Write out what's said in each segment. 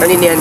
Kanina yan.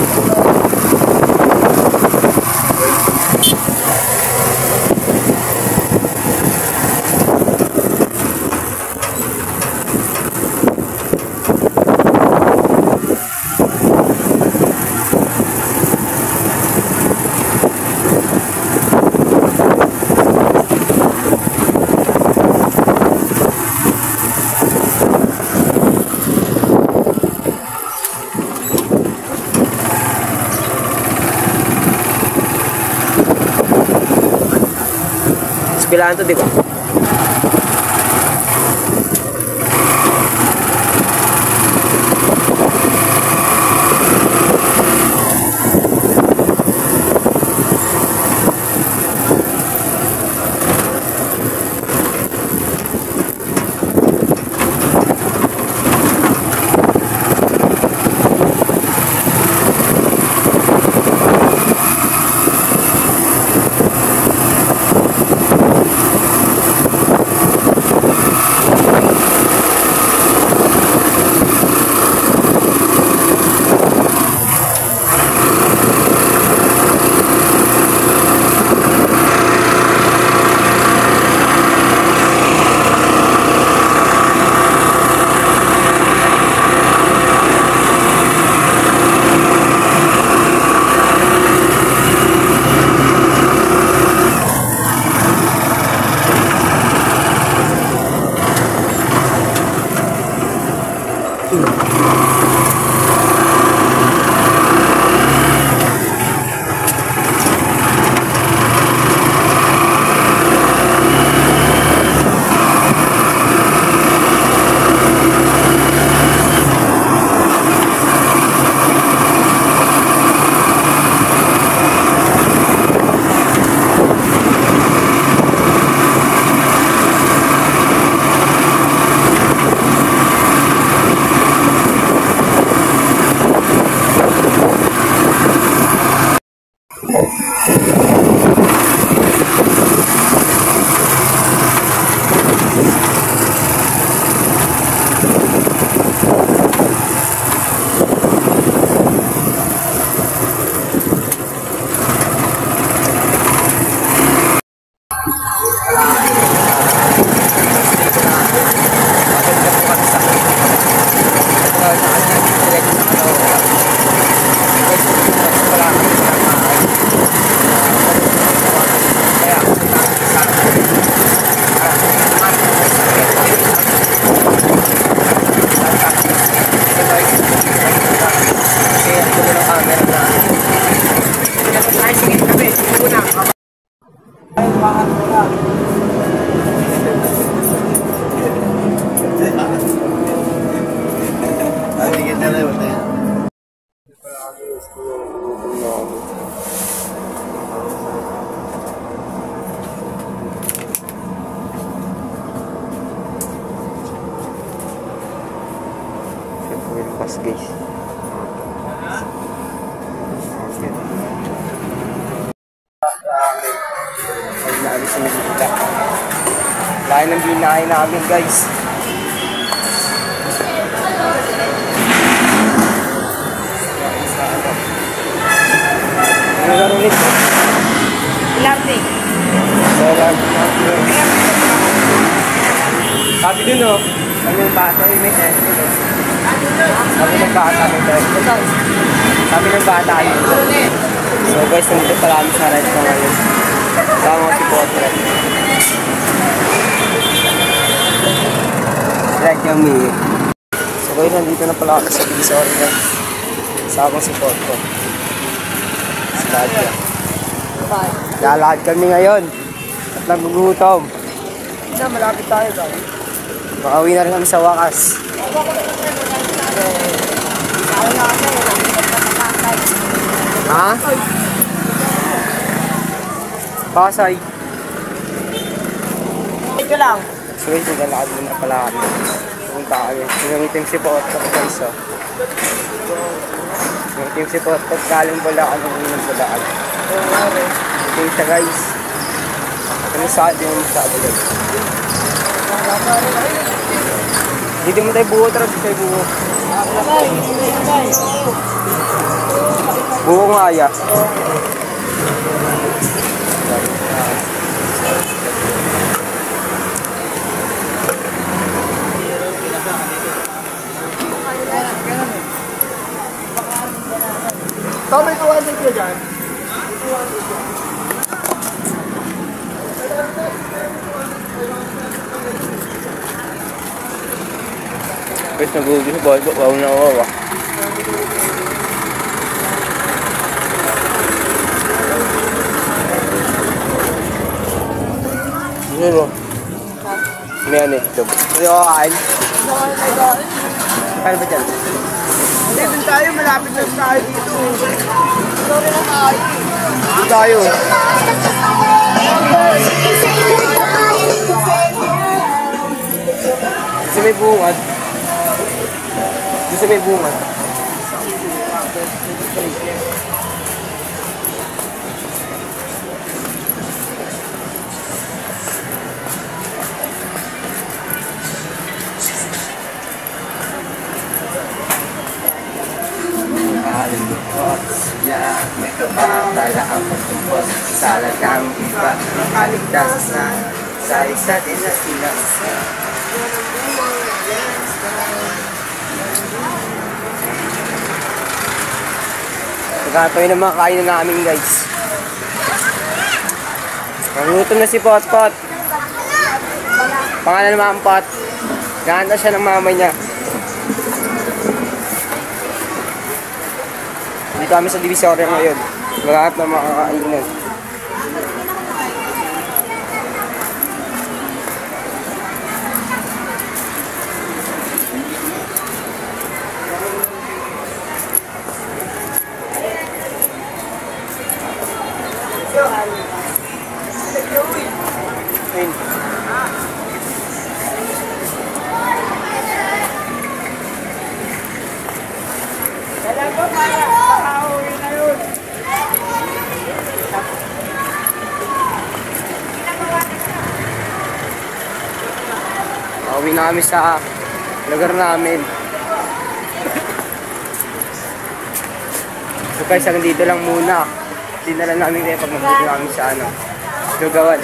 Bilaan to, di ba? Pas guys. Lain ng binahay namin guys. Ano laro nito? Pilarte. Sabi dun o, kami yung bata yung may sense. Sabi ng bata yung sense. Sabi ng bata yun. So guys, nandito pala kami sa ride ko ngayon. Sama ko si Potret. Like yung me. So guys, nandito na pala kami sa Divisoria guys. Sama ko si Potret. Si Ladia. Lalakad kami ngayon. At nagugutom. Na, malapit tayo guys. Makauwi na rin kami sa wakas. Ha? Pasay. Ito lang. So guys, maglalakad muna pala kami. Pupunta kami. Gamitin si Potret guys. Gamitin si Potret galing Bulacan ng unang Bulacan. Okay siya guys. Ano saan din mo sa guys? Dito mo tayo buo, tara dito tayo buo. Buong aya. Tama ito, 100 ka dyan. Guys, nag-uugis na ball. Wow na wow. Zero. May ano ito? Hindi ako kain. Kaya ba dyan? Hindi, dun tayo. Malapit na tayo dito. Sorry na tayo. Dito tayo. Gusto may bungad. Gusto may bungad. May kapatala ang pagtumpos sa lagang iba makaligtas na sa isa't isa sila. Pagkatoy na mga kain na namin guys. Nagutom na si Potpot. Pangalan naman ang Pot. Ganda siya ng mama niya. Dito kami sa Divisoria ngayon. Lahat na makakainan. Uwi na kami sa lugar namin. So guys, hanggang dito lang muna. Hindi na lang namin kayo pag mabuti namin sa Lugawan.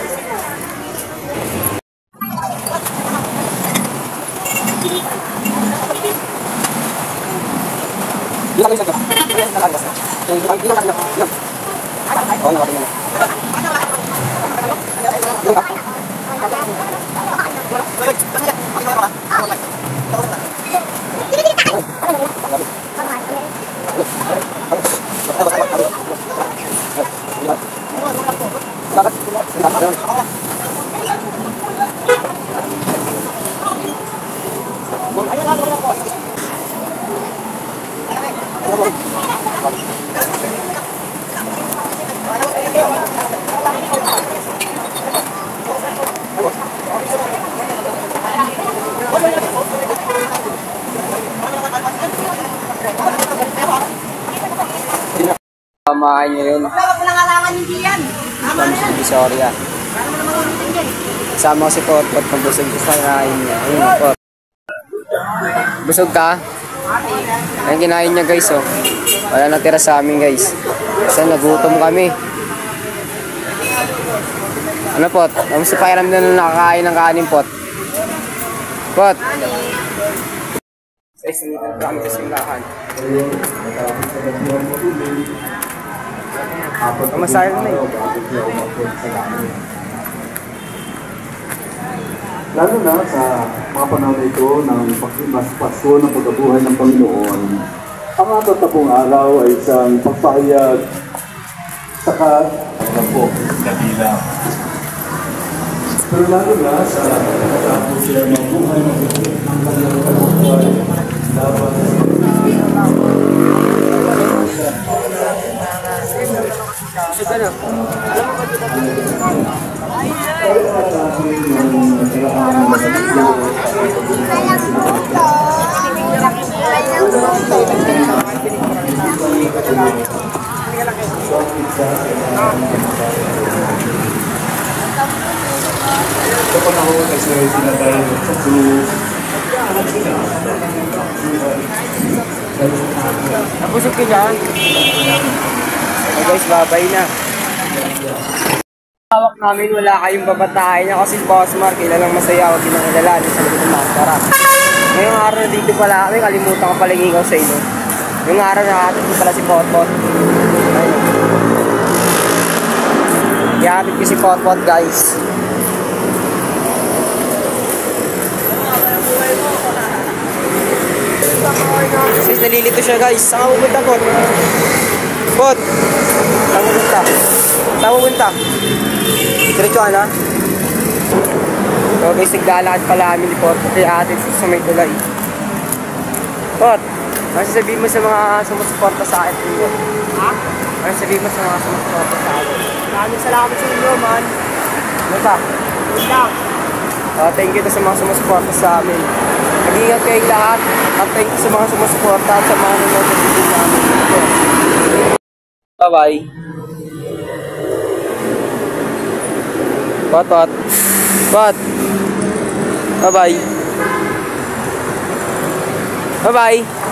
Samahan nyo yun. Kami sa Divisoria. Kasama ko si Potpot kung busog ko sa kinain niya. Ayun, Pot. Busog ka? Ayun, kinain niya guys, oh. Wala natira sa amin guys. Kasi nagutom kami. Ano, Pot? Kamusta pakiram na nung nakakain ng kanin, Pot? Pot? Guys, nandito na kami sa simbahan. Kamasaya na eh. Lalo na sa mga panahon na ito ng Pasko ng pagkabuhay ng Panginoon, ang ating tapong araw ay isang pagpahayag saka po kabila. Pero lalo na sa pagkatapos siya mabuhay ng kanyang kabuhay dapat sa panahon kasi sila tayo sa krus. Nabusog ka dyan? So guys, babay na. Hawak namin, wala kayong babatahin niya kasi Boss Mark, kilalang masaya, huwag kinakilala sa likod ng maskara. Ngayong araw na dito pala kami, kalimutan ko pala ikaw sa inyo. Ngayong araw nakatid ko pala si Potpot. Ayun. Ihatid ko si Potpot guys. Guys, nalilito siya guys. Saan ka pupunta, Pot? Pot! Saan pupunta? Saan pupunta? Diretsuhan ha? So guys, naglalakad pala kami ni Pot. Kaya atin sa may tulay. Pot! Ano sasabihin mo sa mga sumusuporta sa akin? Ha? Ano sasabihin mo sa mga sumusuporta sa akin? Maraming salamat sa inyo, man. Ano pa? Good luck. Thank you sa mga sumusuporta sa amin. Mag-ingat kayong lahat. At thank you sa mga sumusuporta at sa mga nanonood ng video namin. Bye-bye. Pot. Pot. Bye-bye. Bye-bye.